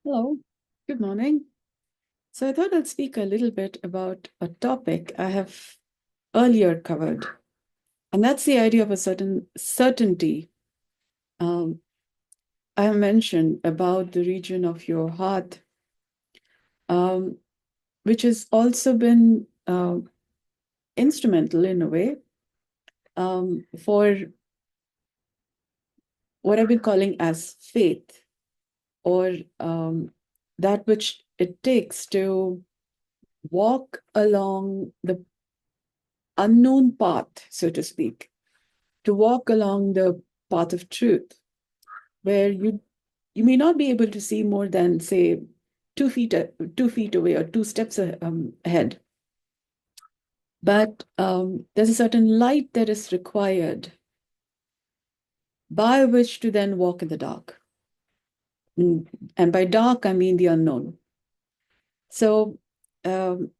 Hello, good morning. So I thought I'd speak a little bit about a topic I have earlier covered, and that's the idea of a certain certainty. Um, I have mentioned about the region of your heart, um, which has also been instrumental in a way for what I've been calling as faith, or that which it takes to walk along the unknown path, so to speak, to walk along the path of truth, where you may not be able to see more than, say, 2 feet away or two steps ahead. But there's a certain light that is required by which to then walk in the dark. And by dark, I mean the unknown. So um,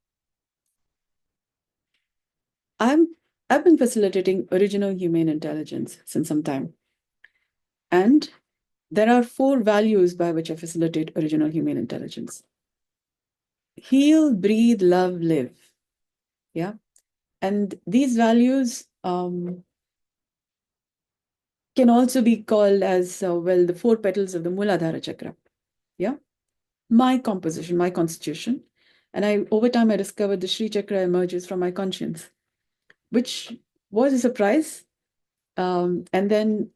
I'm I've been facilitating original human intelligence since some time. And there are 4 values by which I facilitate original human intelligence: heal, breathe, love, live. Yeah. And these values can also be called as, well, the 4 petals of the Muladhara chakra. Yeah. My composition, my constitution. And over time, I discovered the ShriChakra emerges from my conscience, which was a surprise. And then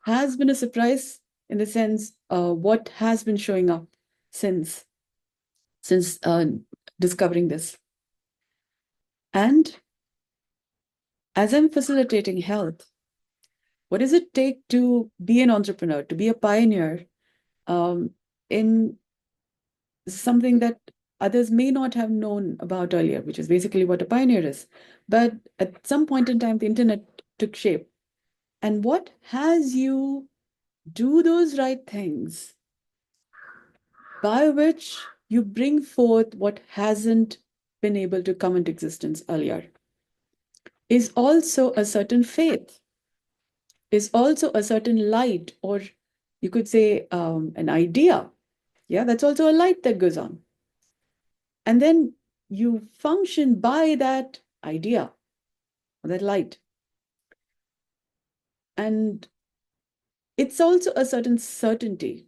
has been a surprise in the sense what has been showing up since discovering this. And as I'm facilitating health, what does it take to be an entrepreneur, to be a pioneer in something that others may not have known about earlier, which is basically what a pioneer is? But at some point in time, the internet took shape. And what has you do those right things by which you bring forth what hasn't been able to come into existence earlier is also a certain faith, is also a certain light, or you could say an idea. Yeah, that's also a light that goes on. And then you function by that idea, or that light. And it's also a certain certainty,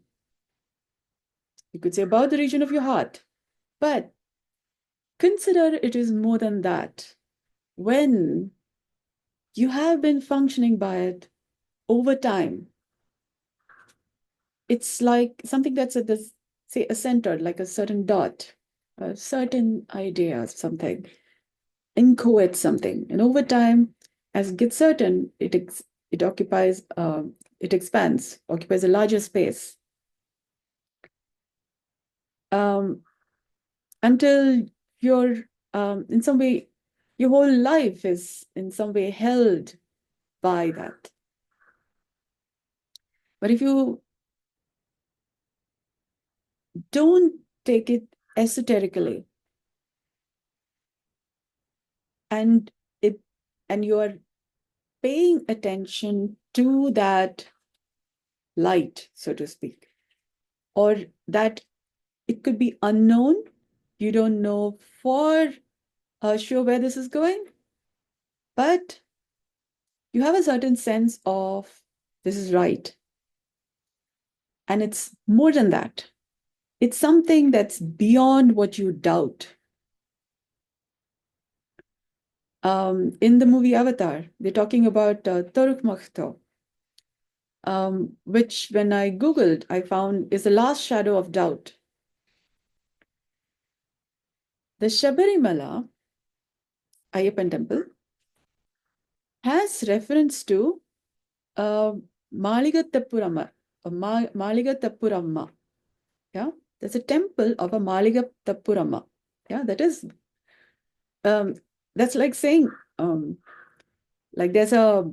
you could say, about the region of your heart. But consider it is more than that. When you have been functioning by it over time, it's like something that's at this, say, a center, like a certain dot, a certain idea of something, inchoate something. And over time, as it gets certain, it occupies, it expands, occupies a larger space. Um, until you're, in some way, your whole life is in some way held by that. But if you don't take it esoterically, and it and you are paying attention to that light, so to speak, or that it could be unknown, you don't know for sure where this is going, but you have a certain sense of this is right. And it's more than that. It's something that's beyond what you doubt. In the movie Avatar, they're talking about Toruk Makto, which when I Googled, I found is the last shadow of doubt. The Shabarimala Ayyappan temple has reference to uh, Maligattapuramma, Maligattapuramma. Yeah, there's a temple of a Maligattapuramma. Yeah, um, that's like saying, like there's a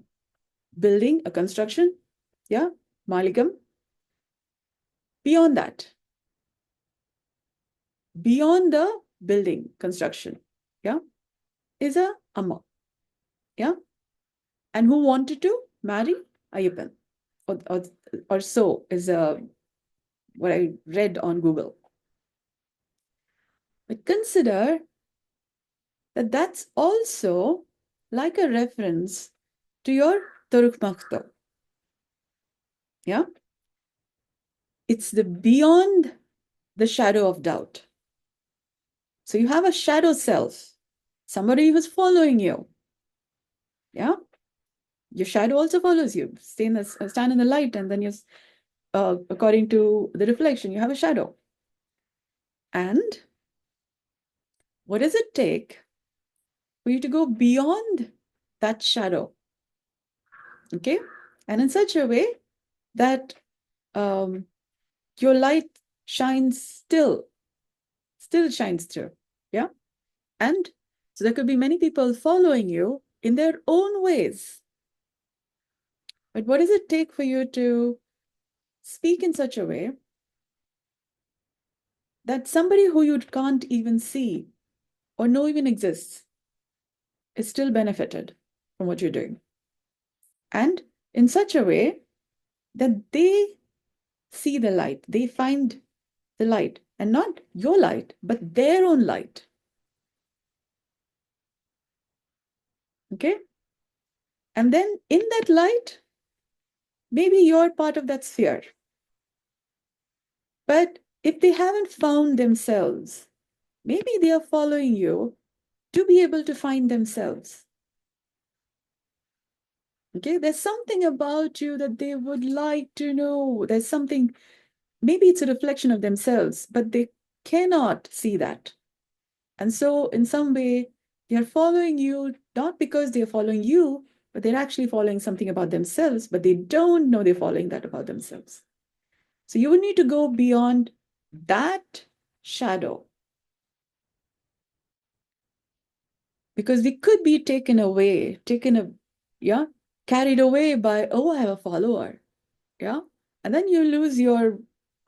building, a construction. Yeah, Maligam. Beyond that, beyond the building construction, yeah, is a Amma. Yeah, and who wanted to marry Ayyappan, or so is a what I read on Google. But consider that that's also like a reference to your Turuk Makto. Yeah? It's the beyond the shadow of doubt. So you have a shadow self, somebody who's following you. Yeah? Your shadow also follows you. Stand in the light, and then according to the reflection, you have a shadow. And what does it take for you to go beyond that shadow? Okay? And in such a way that your light shines still shines through. Yeah? And so there could be many people following you in their own ways. But what does it take for you to speak in such a way that somebody who you can't even see or know even exists is still benefited from what you're doing? And in such a way that they see the light, they find the light, and not your light, but their own light. Okay? And then in that light, maybe you're part of that sphere. But if they haven't found themselves, maybe they are following you to be able to find themselves. Okay, there's something about you that they would like to know. There's something, maybe it's a reflection of themselves, but they cannot see that. And so in some way, they're following you, not because they're following you, but they're actually following something about themselves, but they don't know they're following that about themselves. So you would need to go beyond that shadow. Because we could be carried away by, oh, I have a follower. Yeah. And then you lose your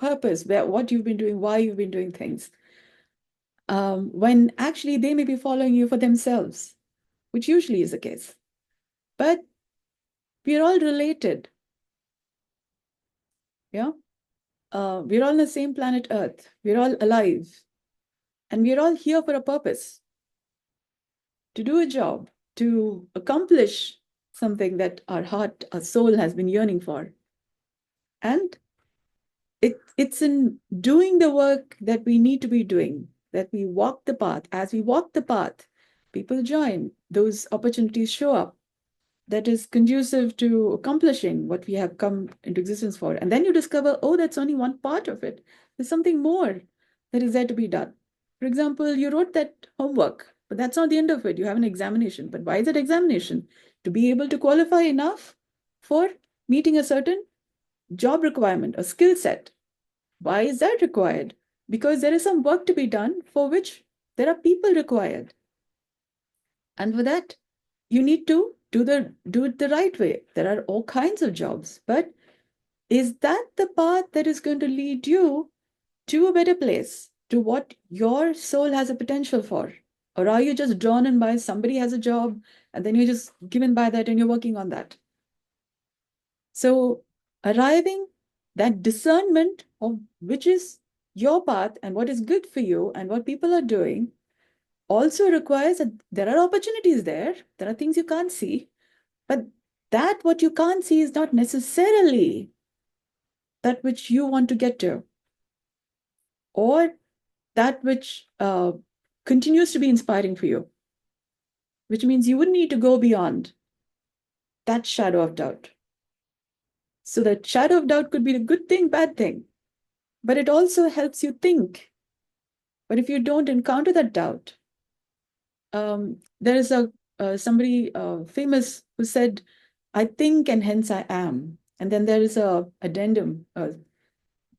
purpose, what you've been doing, why you've been doing things. When actually they may be following you for themselves, which usually is the case. But we're all related. Yeah. We're all on the same planet Earth. We're all alive. And we're all here for a purpose, to do a job, to accomplish something that our heart, our soul has been yearning for. And it's in doing the work that we need to be doing, that we walk the path. As we walk the path, people join, those opportunities show up that is conducive to accomplishing what we have come into existence for. And then you discover, oh, that's only one part of it. There's something more that is there to be done. For example, you wrote that homework, but that's not the end of it. You have an examination. But why is it examination? To be able to qualify enough for meeting a certain job requirement, a skill set. Why is that required? Because there is some work to be done for which there are people required. And for that, you need to do it the right way. There are all kinds of jobs, but is that the path that is going to lead you to a better place, to what your soul has a potential for? Or are you just drawn in by somebody has a job and then you're just given by that and you're working on that? So arriving that discernment of which is your path and what is good for you and what people are doing also requires that there are opportunities there. There are things you can't see, but that what you can't see is not necessarily that which you want to get to, or that which continues to be inspiring for you, which means you would need to go beyond that shadow of doubt. So that shadow of doubt could be a good thing, bad thing, but it also helps you think. But if you don't encounter that doubt, there is somebody famous who said, I think and hence I am. And then there is a addendum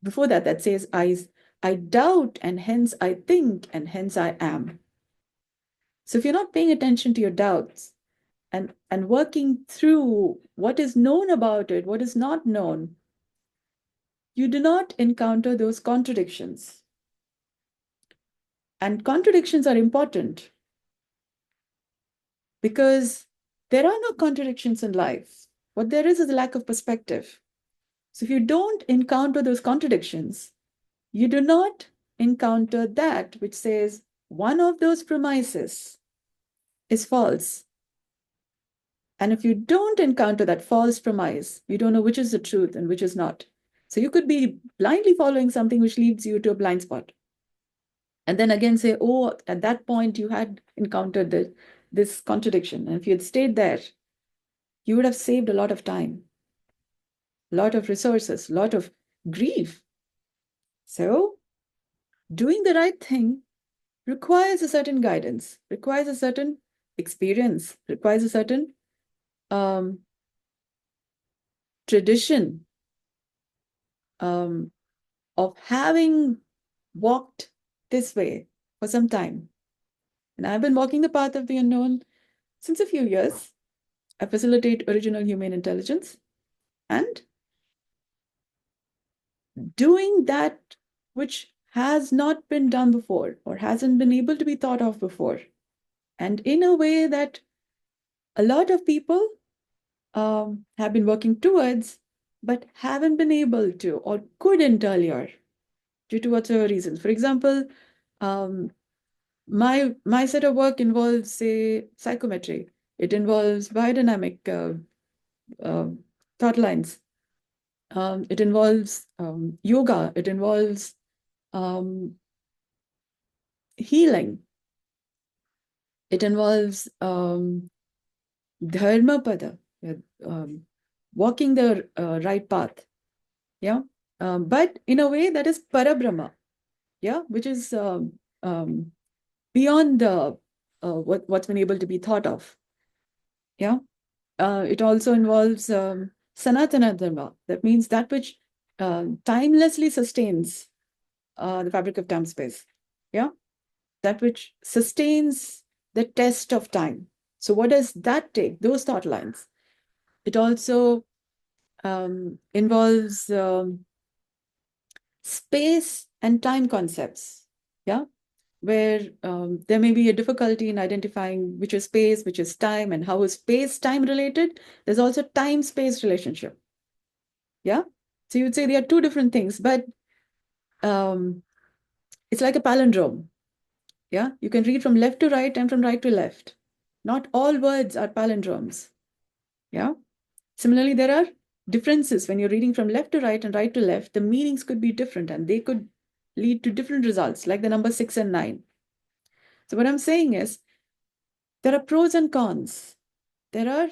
before that says, I doubt and hence I think and hence I am. So if you're not paying attention to your doubts and working through what is known about it, what is not known, you do not encounter those contradictions. And contradictions are important because there are no contradictions in life. What there is a lack of perspective. So if you don't encounter those contradictions, you do not encounter that which says one of those premises is false. And if you don't encounter that false premise, you don't know which is the truth and which is not. So you could be blindly following something which leads you to a blind spot. And then again say, oh, at that point you had encountered this contradiction. And if you had stayed there, you would have saved a lot of time, a lot of resources, a lot of grief. So doing the right thing requires a certain guidance, requires a certain experience, requires a certain tradition of having walked this way for some time. And I've been walking the path of the unknown since a few years. I facilitate original human intelligence and doing that which has not been done before or hasn't been able to be thought of before. And in a way that a lot of people have been working towards, but haven't been able to or couldn't earlier due to whatever reasons. For example, my set of work involves, say, psychometry. It involves biodynamic thought lines. It involves yoga. It involves healing. It involves dharma pada, walking the right path. Yeah, but in a way that is parabrahma. Yeah, which is beyond the what's been able to be thought of. Yeah, it also involves sanatana dharma. That means that which timelessly sustains the fabric of time space. Yeah, that which sustains the test of time. So what does that take? Those thought lines. It also involves space and time concepts. Yeah, where there may be a difficulty in identifying which is space, which is time, and how is space-time related. There's also time-space relationship. Yeah, so you would say they are two different things, but it's like a palindrome. Yeah, you can read from left to right and from right to left. Not all words are palindromes. Yeah, similarly, there are differences when you're reading from left to right and right to left. The meanings could be different and they could lead to different results, like the number 6 and 9. So what I'm saying is, there are pros and cons. There are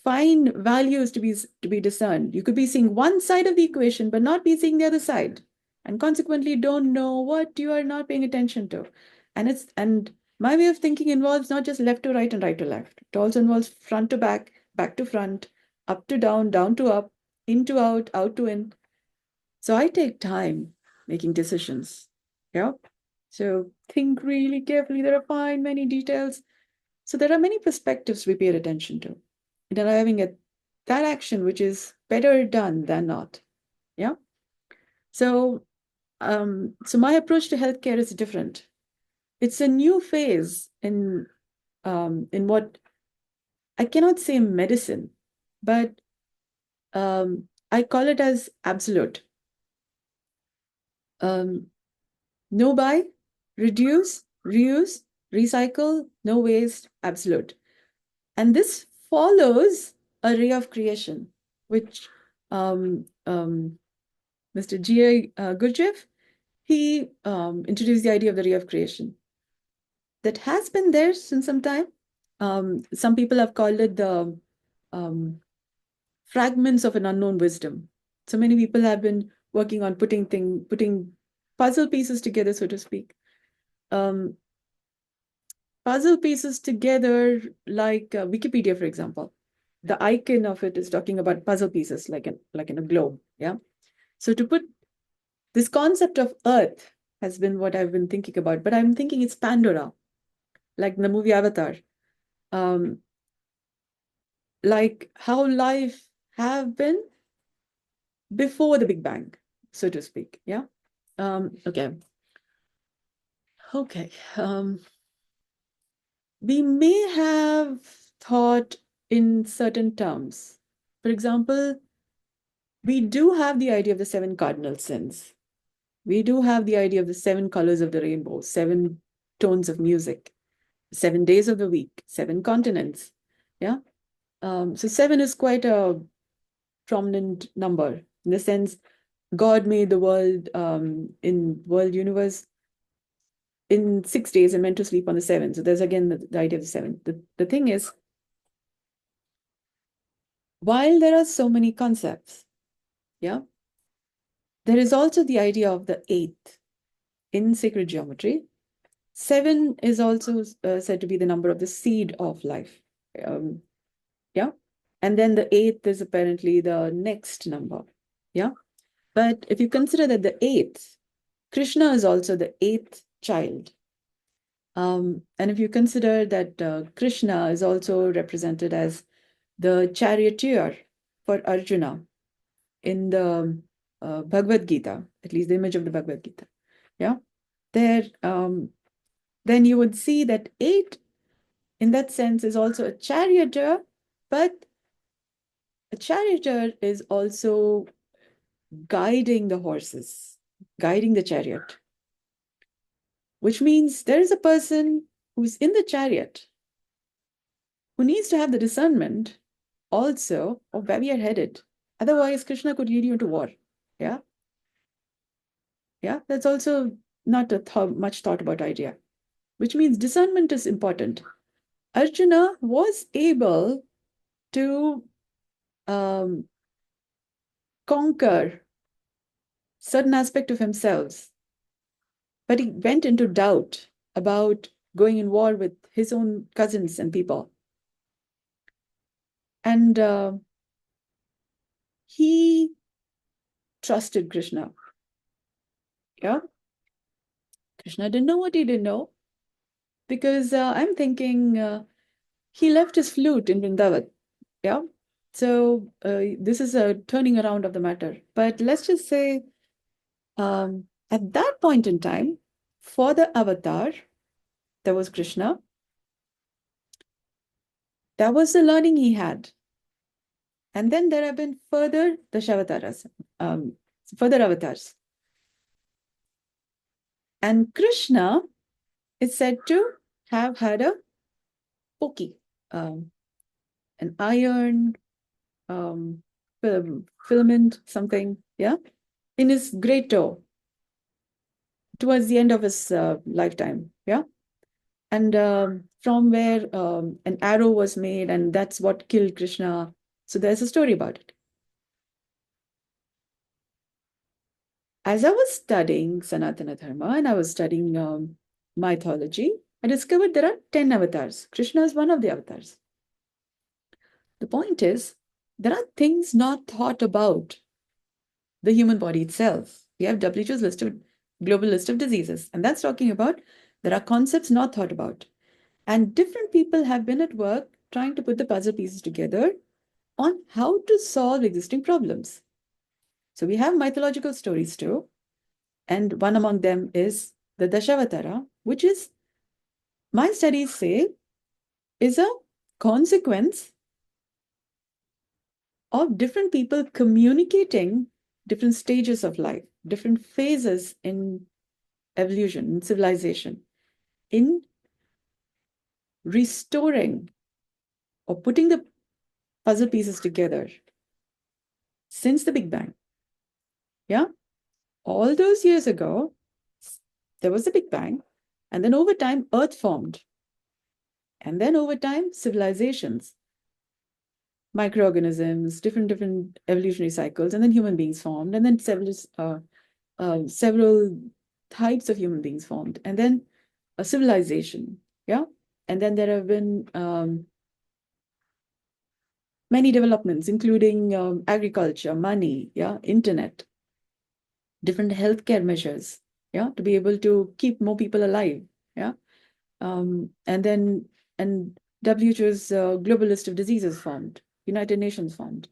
fine values to be discerned. You could be seeing one side of the equation, but not be seeing the other side, and consequently don't know what you are not paying attention to. And my way of thinking involves not just left to right and right to left. It also involves front to back, back to front, up to down to up, in to out to in. So I take time making decisions. Yeah. So think really carefully. There are fine many details. So there are many perspectives we pay attention to. And arriving at that action which is better done than not. Yeah. So so my approach to healthcare is different. It's a new phase in what I cannot say medicine, but I call it as absolute. No buy, reduce, reuse, recycle, no waste, absolute. And this follows a ray of creation, which Mr. G.A. Gurdjieff, he introduced the idea of the ray of creation. That has been there since some time. Some people have called it the fragments of an unknown wisdom. So many people have been working on putting puzzle pieces together, so to speak. Puzzle pieces together, like Wikipedia, for example. The icon of it is talking about puzzle pieces, like in a globe. Yeah. So to put this concept of Earth has been what I've been thinking about, but I'm thinking it's Pandora, like in the movie Avatar. Like how life have been before the Big Bang, so to speak. Yeah. Okay. Okay. We may have thought in certain terms. For example, we do have the idea of the 7 cardinal sins. We do have the idea of the 7 colors of the rainbow, 7 tones of music, 7 days of the week, 7 continents. Yeah. So 7 is quite a prominent number in the sense God made the world in world universe in 6 days and meant to sleep on the 7th. So there's again the idea of the 7th. The thing is, while there are so many concepts, yeah, there is also the idea of the 8th in sacred geometry. 7 is also said to be the number of the seed of life. Yeah. And then the 8th is apparently the next number. Yeah. But if you consider that the 8th, Krishna is also the 8th child. And if you consider that Krishna is also represented as the charioteer for Arjuna in the Bhagavad Gita, at least the image of the Bhagavad Gita. Yeah. There, then you would see that 8 in that sense is also a charioteer, but a charioteer is also guiding the horses, guiding the chariot, which means there is a person who's in the chariot who needs to have the discernment also of where we are headed. Otherwise, Krishna could lead you into war. Yeah. Yeah. That's also not a much thought about idea, which means discernment is important. Arjuna was able to conquer certain aspect of himself, but he went into doubt about going in war with his own cousins and people. And he trusted Krishna. Yeah. Krishna didn't know what he didn't know, because I'm thinking he left his flute in Vrindavan. Yeah. So this is a turning around of the matter. But let's just say at that point in time, for the avatar, there was Krishna. That was the learning he had. And then there have been further Dashavatas, further avatars. And Krishna is said to have had a poki, an iron filament, something, yeah, in his great toe towards the end of his lifetime, yeah. And from where an arrow was made, and that's what killed Krishna. So there's a story about it. As I was studying Sanatana Dharma and I was studying mythology, I discovered there are 10 avatars. Krishna is one of the avatars. The point is, there are things not thought about the human body itself. We have WHO's global list of diseases, and that's talking about there are concepts not thought about. And different people have been at work trying to put the puzzle pieces together on how to solve existing problems. So we have mythological stories too. And one among them is the Dashavatara, which is, my studies say, is a consequence of different people communicating different stages of life, different phases in evolution, in civilization, in restoring or putting the puzzle pieces together since the Big Bang. Yeah? All those years ago, there was the Big Bang, and then over time, Earth formed. And then over time, civilizations, microorganisms, different evolutionary cycles, and then human beings formed, and then several types of human beings formed, and then a civilization, yeah? And then there have been many developments, including agriculture, money, yeah, internet, different healthcare measures, yeah, to be able to keep more people alive, yeah? And WHO's global list of diseases formed, United Nations formed.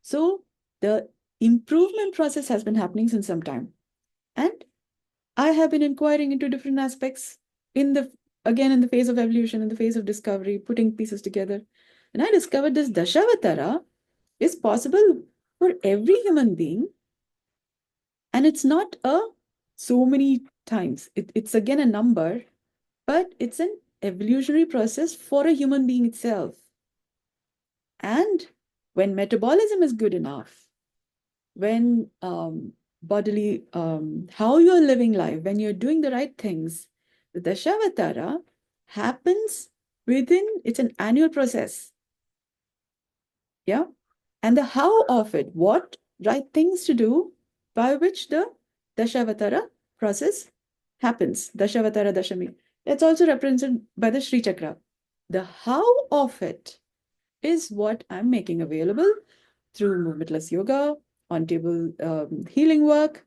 So the improvement process has been happening since some time. And I have been inquiring into different aspects in the phase of evolution, in the phase of discovery, putting pieces together. And I discovered this Dashavatara is possible for every human being. And it's not so many times. It's again a number, but it's an evolutionary process for a human being itself. And when metabolism is good enough, when bodily, how you're living life, when you're doing the right things, the Dashavatara happens within, it's an annual process. Yeah. And the how of it, what right things to do by which the Dashavatara process happens. Dashavatara Dashami. That's also represented by the ShriChakra. The how of it is what I'm making available through movementless yoga, on-table healing work,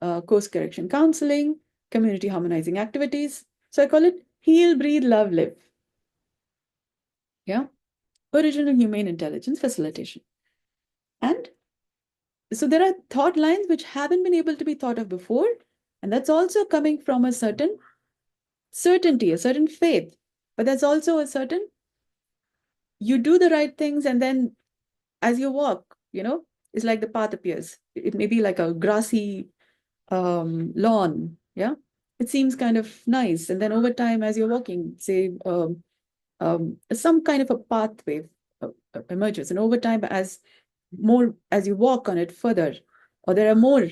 course correction counseling, community harmonizing activities. So I call it heal, breathe, love, live. Yeah. Original humane intelligence facilitation. And so there are thought lines which haven't been able to be thought of before. And that's also coming from a certain certainty, a certain faith. But that's also a certain, you do the right things, and then as you walk, it's like the path appears. It may be like a grassy lawn. Yeah. It seems kind of nice. And then over time, as you're walking, say, some kind of a pathway emerges. And over time, as you walk on it further, or there are more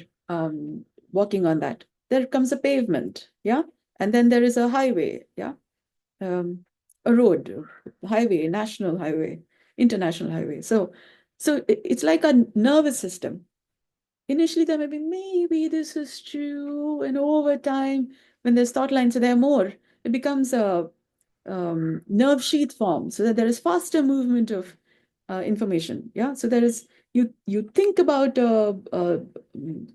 walking on that, there comes a pavement. Yeah. And then there is a highway. Yeah. A road, highway, national highway, international highway. So it's like a nervous system. Initially, there may be, maybe this is true. And over time, when there's thought lines, so there are more, it becomes a nerve sheath form, so that there is faster movement of information. Yeah. So there is, you think about, you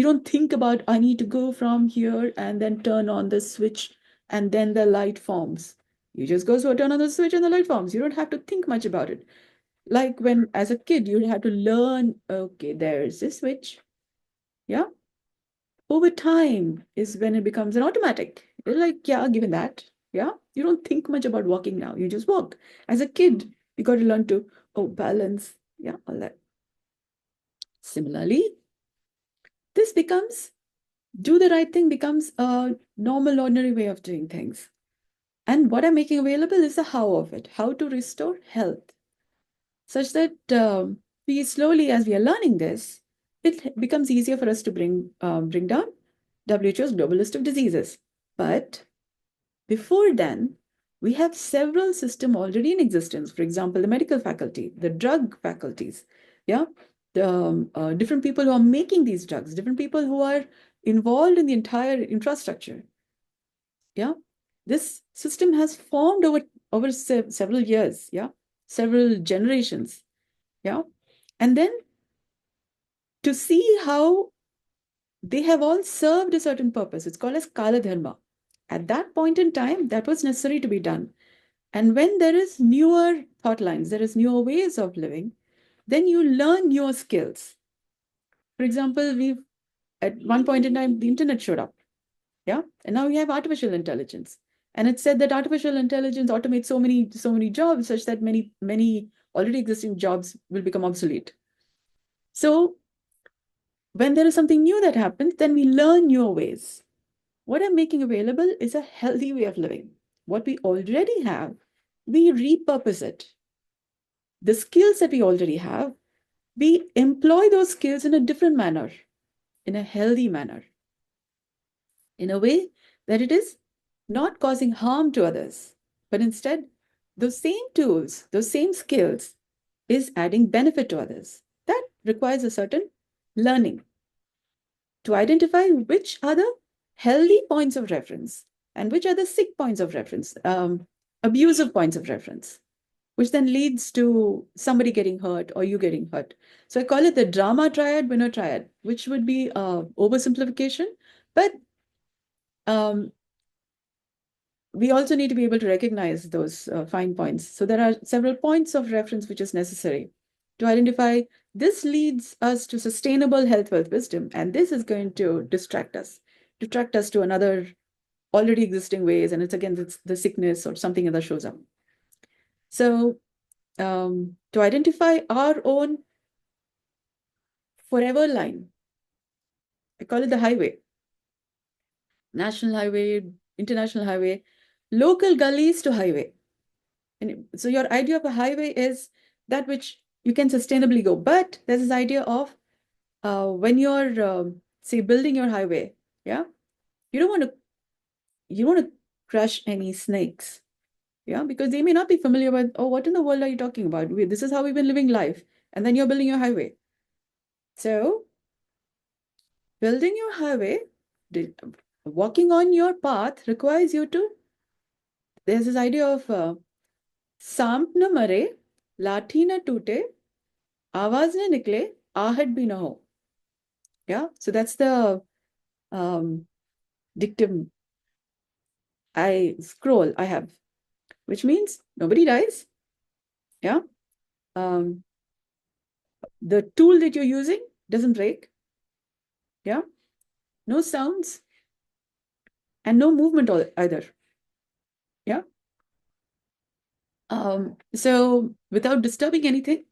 don't think about, I need to go from here and then turn on the switch and then the light forms. You just go, so turn on the switch and the light forms. You don't have to think much about it. Like when, as a kid, you have to learn, okay, there's this switch. Yeah. Over time is when it becomes an automatic. You're like, yeah, given that. Yeah. You don't think much about walking now. You just walk. As a kid, you got to learn to, balance. Yeah, all that. Similarly, this becomes, do the right thing becomes a normal, ordinary way of doing things. And what I'm making available is the how of it, how to restore health, such that we slowly, as we are learning this, it becomes easier for us to bring down WHO's global list of diseases. But before then, we have several systems already in existence. For example, the medical faculty, the drug faculties, yeah, the different people who are making these drugs, different people who are involved in the entire infrastructure. Yeah, this system has formed over several years. Yeah, several generations. Yeah, and then to see how they have all served a certain purpose. It's called as Kala Dharma. At that point in time, that was necessary to be done. And when there is newer thought lines, there is newer ways of living, then you learn newer skills. For example, at one point in time, the internet showed up. Yeah. And now we have artificial intelligence. And it's said that artificial intelligence automates so many jobs, such that many already existing jobs will become obsolete. So when there is something new that happens, then we learn newer ways. What I'm making available is a healthy way of living. What we already have, we repurpose it. The skills that we already have, we employ those skills in a different manner, in a healthy manner, in a way that it is not causing harm to others, but instead, those same tools, those same skills is adding benefit to others. That requires a certain learning to identify which are the healthy points of reference and which are the sick points of reference, abusive points of reference, which then leads to somebody getting hurt or you getting hurt. So I call it the drama triad, winner triad, which would be oversimplification, but we also need to be able to recognize those fine points. So there are several points of reference which is necessary to identify. This leads us to sustainable health, wealth, wisdom, and this is going to distract us to another already existing ways, and it's again the sickness or something that shows up. So to identify our own forever line. I call it the highway. National highway, international highway, local gullies to highway. And so your idea of a highway is that which you can sustainably go. But there's this idea of when you're, say, building your highway, yeah, you don't want to crush any snakes, yeah, because they may not be familiar with, oh, what in the world are you talking about? This is how we've been living life. And then you're building your highway. So building your highway, walking on your path requires you to, there's this idea of सांप न मरे, लाठी न टूटे, आवाज न निकले, आहट भी न हो. Yeah, so that's the dictum I have, which means nobody dies. Yeah. The tool that you're using doesn't break. Yeah. No sounds and no movement either. Yeah. So without disturbing anything,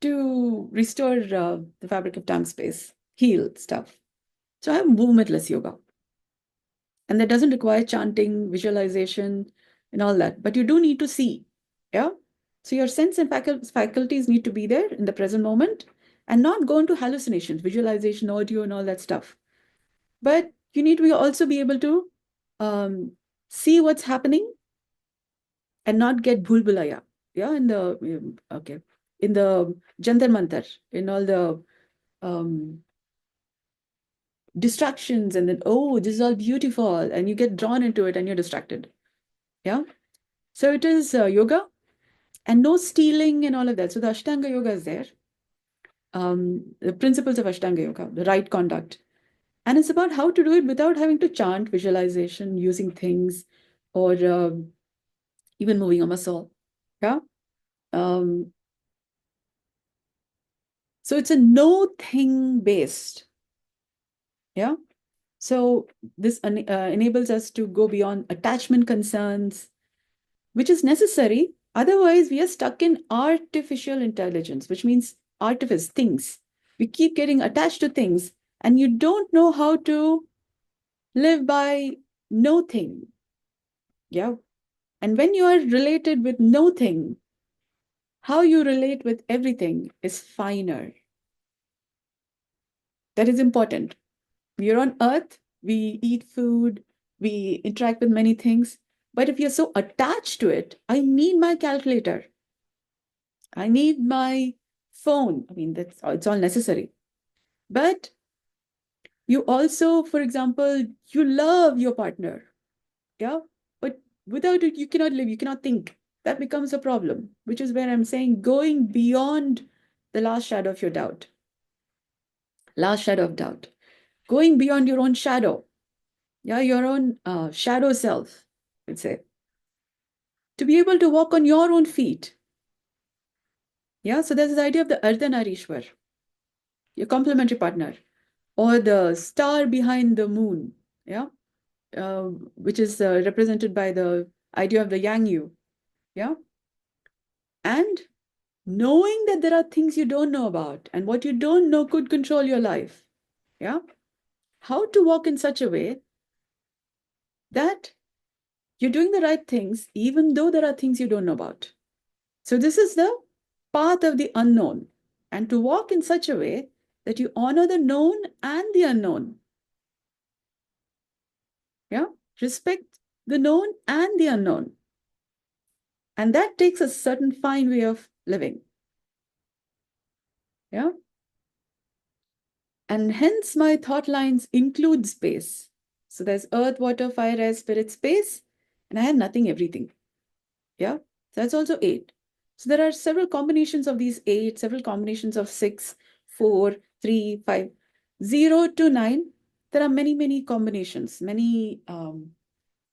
to restore the fabric of time space, heal stuff. So I have movementless yoga. And that doesn't require chanting, visualization, and all that. But you do need to see. Yeah. So your sense and faculties need to be there in the present moment and not go into hallucinations, visualization, audio, and all that stuff. But you need to also be able to see what's happening and not get bhulbulaya. Yeah. In the Jantar Mantar, in all the distractions, and then, oh, this is all beautiful, and you get drawn into it and you're distracted. Yeah. So it is yoga and no stealing and all of that. So the Ashtanga yoga is there. The principles of Ashtanga yoga, the right conduct. And it's about how to do it without having to chant, visualization, using things, or even moving a muscle. Yeah. So it's a no thing based. Yeah. So this enables us to go beyond attachment concerns, which is necessary. Otherwise, we are stuck in artificial intelligence, which means artifice, things. We keep getting attached to things, and you don't know how to live by no thing. Yeah. And when you are related with no thing, how you relate with everything is finer. That is important. We are on earth, we eat food, we interact with many things. But if you're so attached to it, I need my calculator. I need my phone. I mean, it's all necessary. But you also, for example, you love your partner. Yeah. But without it, you cannot live, you cannot think. That becomes a problem, which is where I'm saying going beyond the last shadow of your doubt. Last shadow of doubt. Going beyond your own shadow. Yeah, your own shadow self, let's say. To be able to walk on your own feet. Yeah, so there's this idea of the Ardhanarishwar, your complementary partner, or the star behind the moon, yeah, which is represented by the idea of the Yang Yu, yeah, and knowing that there are things you don't know about, and what you don't know could control your life, yeah, how to walk in such a way that you're doing the right things, even though there are things you don't know about. So this is the path of the unknown, and to walk in such a way that you honor the known and the unknown. Yeah, respect the known and the unknown. And that takes a certain fine way of living. Yeah. And hence my thought lines include space. So there's earth, water, fire, air, spirit, space, and I have nothing, everything. Yeah. So that's also 8. So there are several combinations of these 8, several combinations of 6, 4, 3, 5, 0 to 9. There are many, many combinations, many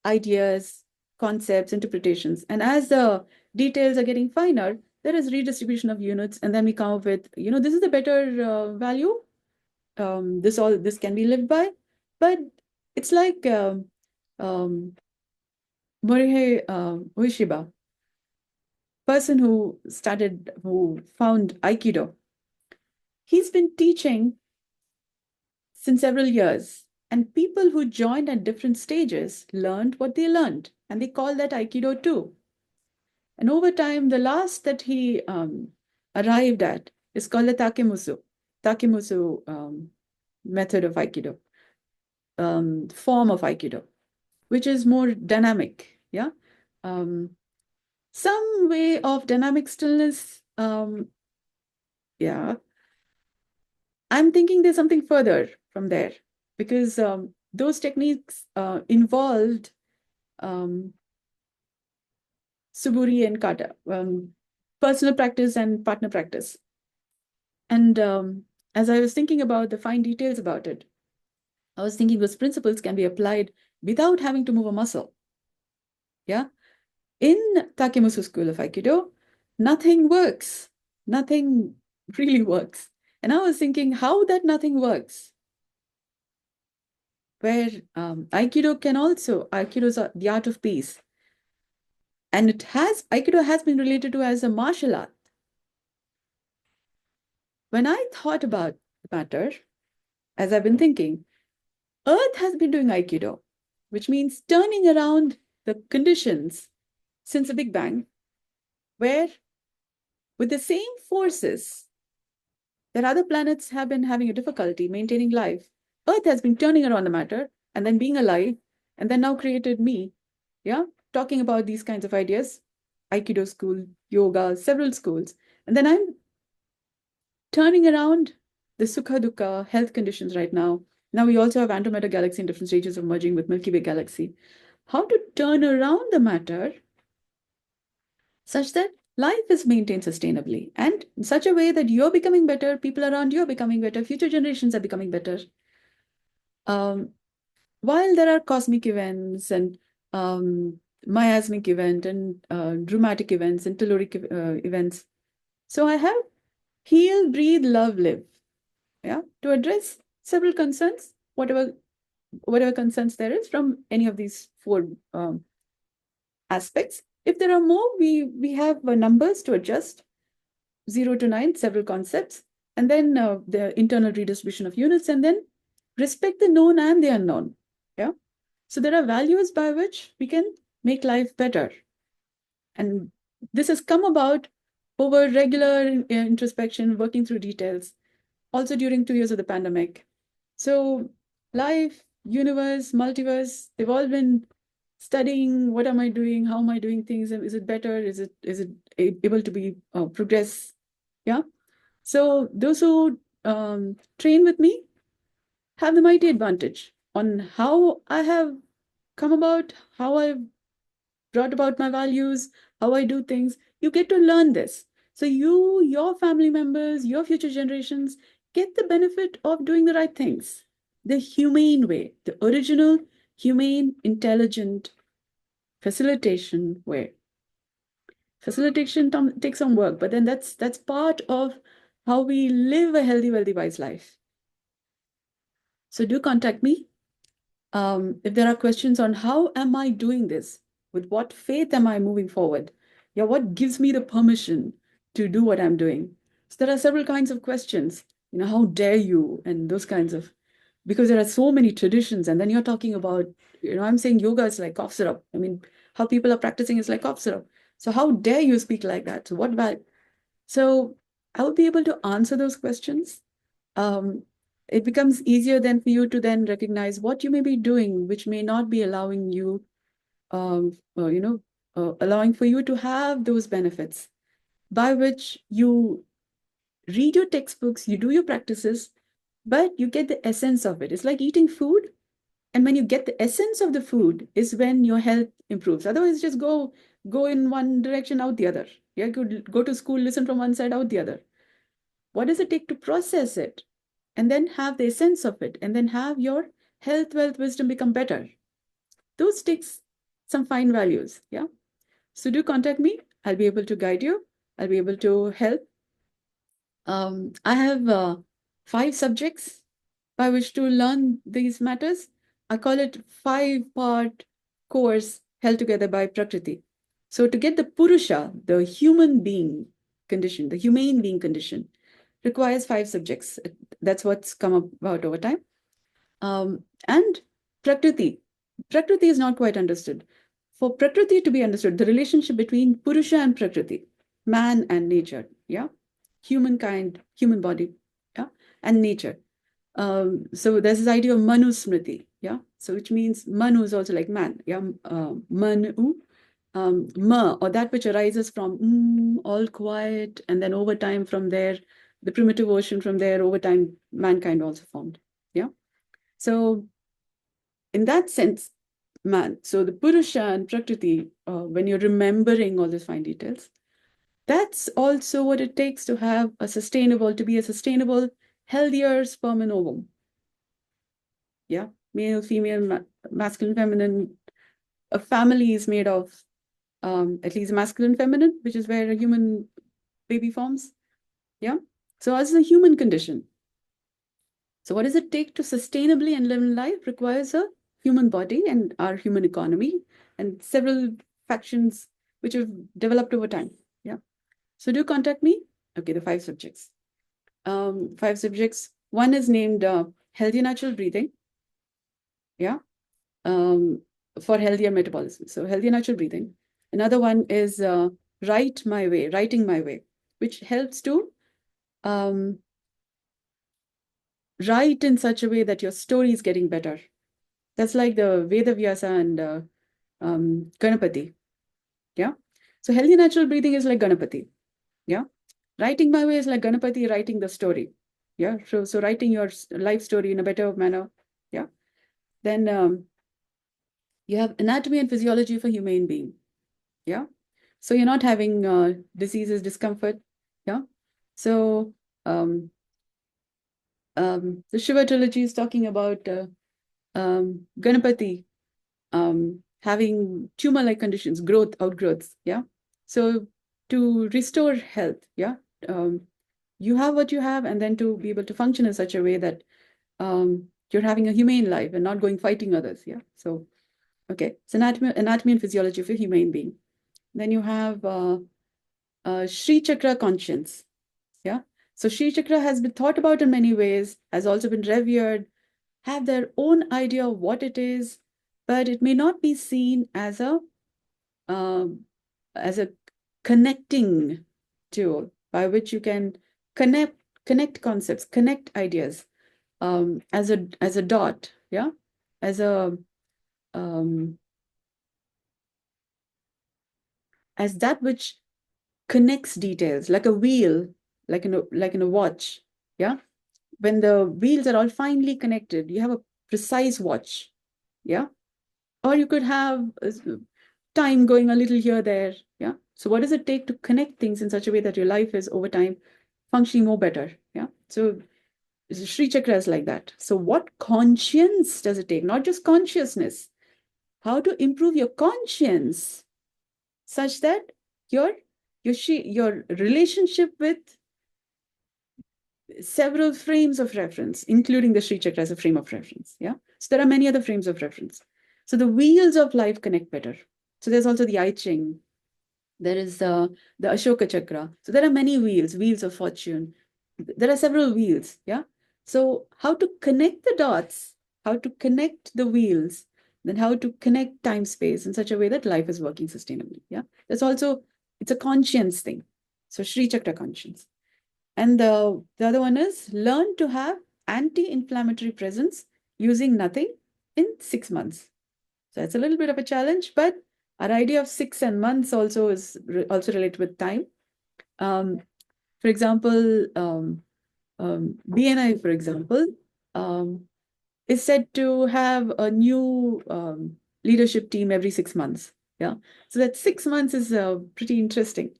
ideas, concepts, interpretations. And as the details are getting finer, there is redistribution of units. And then we come up with, this is the better value. This can be lived by. But it's like Morihei Ueshiba, person who found Aikido. he's been teaching since several years. And people who joined at different stages learned what they learned. And they call that Aikido too. And over time, the last that he arrived at is called the Takemusu method of Aikido, form of Aikido, which is more dynamic. Yeah. Some way of dynamic stillness. Yeah. I'm thinking there's something further from there, because those techniques involved suburi and kata, personal practice and partner practice. And as I was thinking about the fine details about it, I was thinking those principles can be applied without having to move a muscle. Yeah. In Takemusu school of Aikido, nothing works. Nothing really works. And I was thinking how that nothing works. Where Aikido is the art of peace. And Aikido has been related to as a martial art. When I thought about the matter, as I've been thinking, Earth has been doing Aikido, which means turning around the conditions since the Big Bang, where with the same forces that other planets have been having a difficulty maintaining life, Earth has been turning around the matter and then being alive, and then now created me, yeah, talking about these kinds of ideas, Aikido school, yoga, several schools. And then I'm turning around the Sukha Dukkha health conditions right now. Now we also have Andromeda Galaxy in different stages of merging with Milky Way Galaxy. How to turn around the matter such that life is maintained sustainably and in such a way that you're becoming better, people around you are becoming better, future generations are becoming better. While there are cosmic events and miasmic event and dramatic events and telluric events. So I have heal, breathe, love, live. Yeah, to address several concerns, whatever concerns there is from any of these four aspects. If there are more, we have numbers to adjust, 0 to 9, several concepts, and then the internal redistribution of units, and then respect the known and the unknown. Yeah. So there are values by which we can make life better. And this has come about over regular introspection, working through details, also during 2 years of the pandemic. So life, universe, multiverse, they've all been studying what am I doing, how am I doing things, is it better, is it able to be progress? Yeah. So those who train with me have the mighty advantage on how I have come about, how I've brought about my values, how I do things. You get to learn this. So you, your family members, your future generations get the benefit of doing the right things, the humane way, the original, humane, intelligent facilitation way. Facilitation takes some work, but then that's part of how we live a healthy, wealthy, wise life. So do contact me. If there are questions on how am I doing this, with what faith am I moving forward? Yeah, what gives me the permission to do what I'm doing? So there are several kinds of questions, how dare you, and those kinds of, because there are so many traditions, and then you're talking about, I'm saying yoga is like cough syrup. I mean, how people are practicing is like cough syrup. So how dare you speak like that? So what about? So I will be able to answer those questions. It becomes easier then for you to then recognize what you may be doing, which may not be allowing you, allowing for you to have those benefits, by which you read your textbooks, you do your practices, but you get the essence of it. It's like eating food. And when you get the essence of the food is when your health improves. Otherwise, just go in one direction, out the other. You could go to school, listen from one side, out the other. What does it take to process it? And then have the essence of it, and then have your health, wealth, wisdom become better. Those takes some fine values. Yeah. So do contact me. I'll be able to guide you. I'll be able to help. I have 5 subjects by which to learn these matters. I call it 5-part course held together by Prakriti. So to get the Purusha, the human being condition, the humane being condition, requires 5 subjects. That's what's come about over time. And Prakriti. Prakriti is not quite understood. For Prakriti to be understood, the relationship between Purusha and Prakriti, man and nature, yeah, humankind, human body, yeah, and nature. So there's this idea of Manu Smriti, yeah. So which means Manu is also like man, yeah. Manu, Ma, or that which arises from all quiet, and then over time from there, the primitive ocean, from there over time, mankind also formed, yeah. So in that sense, man. So the Purusha and Prakriti, when you're remembering all these fine details, that's also what it takes to have a sustainable, to be a sustainable, healthier sperm and ovum. Yeah, male, female, masculine, feminine. A family is made of at least masculine, feminine, which is where a human baby forms. Yeah. So as a human condition. So what does it take to sustainably and live in life requires a human body and our human economy and several factions which have developed over time. Yeah. So do contact me. Okay, the 5 subjects. 5 subjects. One is named healthy natural breathing. Yeah. For healthier metabolism. So healthy natural breathing. Another one is writing my way, which helps to write in such a way that your story is getting better. That's like the Veda Vyasa and Ganapati. Yeah. So healthy natural breathing is like Ganapati. Yeah. Writing my way is like Ganapati writing the story. Yeah. So writing your life story in a better manner. Yeah. Then you have anatomy and physiology for human being. Yeah. So you're not having diseases, discomfort. Yeah. So the Shiva trilogy is talking about Ganapati having tumor-like conditions, outgrowths. Yeah. So to restore health, yeah, you have what you have, and then to be able to function in such a way that you're having a humane life and not going fighting others. Yeah. So okay, it's anatomy and physiology of a human being. Then you have ShriChakra conscience. Yeah. So ShriChakra has been thought about in many ways, has also been revered, have their own idea of what it is, but it may not be seen as a connecting tool by which you can connect concepts, connect ideas as a dot, yeah, as a as that which connects details, like a wheel, like in a watch, yeah. When the wheels are all finely connected, you have a precise watch, yeah. Or you could have time going a little here, there, yeah. So what does it take to connect things in such a way that your life is over time functioning more better, yeah? So Sri Chakra is like that. So what conscience does it take? Not just consciousness. How to improve your conscience such that your relationship with several frames of reference, including the Sri Chakra as a frame of reference. Yeah. So there are many other frames of reference. So the wheels of life connect better. So there's also the I Ching. There is the Ashoka Chakra. So there are many wheels of fortune. There are several wheels. Yeah. So how to connect the dots, how to connect the wheels, then how to connect time space in such a way that life is working sustainably. Yeah. That's also, it's a conscience thing. So Sri Chakra conscience. And the other one is learn to have anti-inflammatory presence using nothing in 6 months. So that's a little bit of a challenge, but our idea of 6 and months also is also related with time. For example, BNI, for example, is said to have a new leadership team every 6 months. Yeah, so that 6 months is pretty interesting.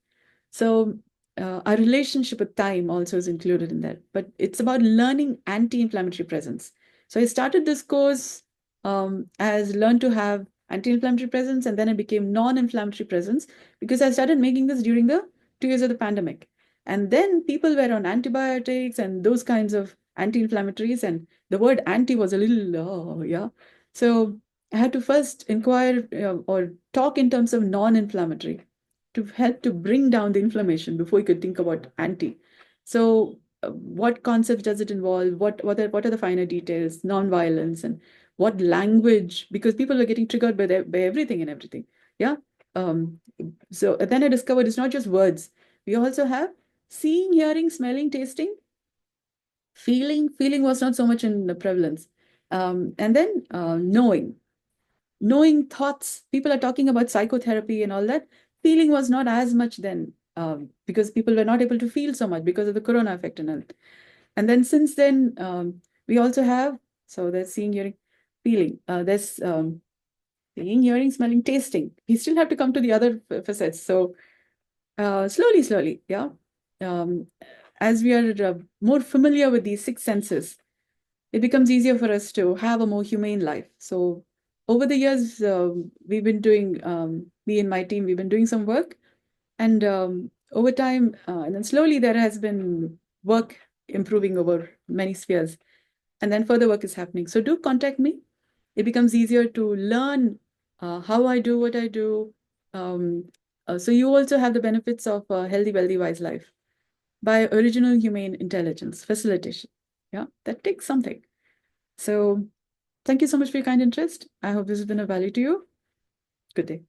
So our relationship with time also is included in that, but it's about learning anti-inflammatory presence. So I started this course as learn to have anti-inflammatory presence, and then it became non-inflammatory presence because I started making this during the 2 years of the pandemic. And then people were on antibiotics and those kinds of anti-inflammatories, and the word anti was a little, yeah. So I had to first inquire or talk in terms of non-inflammatory to help to bring down the inflammation before you could think about anti. So what concepts does it involve? What are the finer details, non-violence, and what language? Because people are getting triggered by everything and everything. Yeah. So then I discovered it's not just words. We also have seeing, hearing, smelling, tasting, feeling. Feeling was not so much in the prevalence. And then knowing thoughts. People are talking about psychotherapy and all that. Feeling was not as much then, because people were not able to feel so much because of the corona effect and all. And then since then, we also have, so there's seeing, hearing, feeling. There's seeing, hearing, smelling, tasting. We still have to come to the other facets. So slowly, yeah. Um, as we are more familiar with these six senses, it becomes easier for us to have a more humane life. So over the years, we've been doing, me and my team, we've been doing some work. And over time, and then slowly there has been work improving over many spheres. And then further work is happening. So do contact me. It becomes easier to learn how I do what I do. So you also have the benefits of a healthy, wealthy, wise life by original humane intelligence, facilitation. Yeah, that takes something. So thank you so much for your kind interest. I hope this has been of value to you. Good day.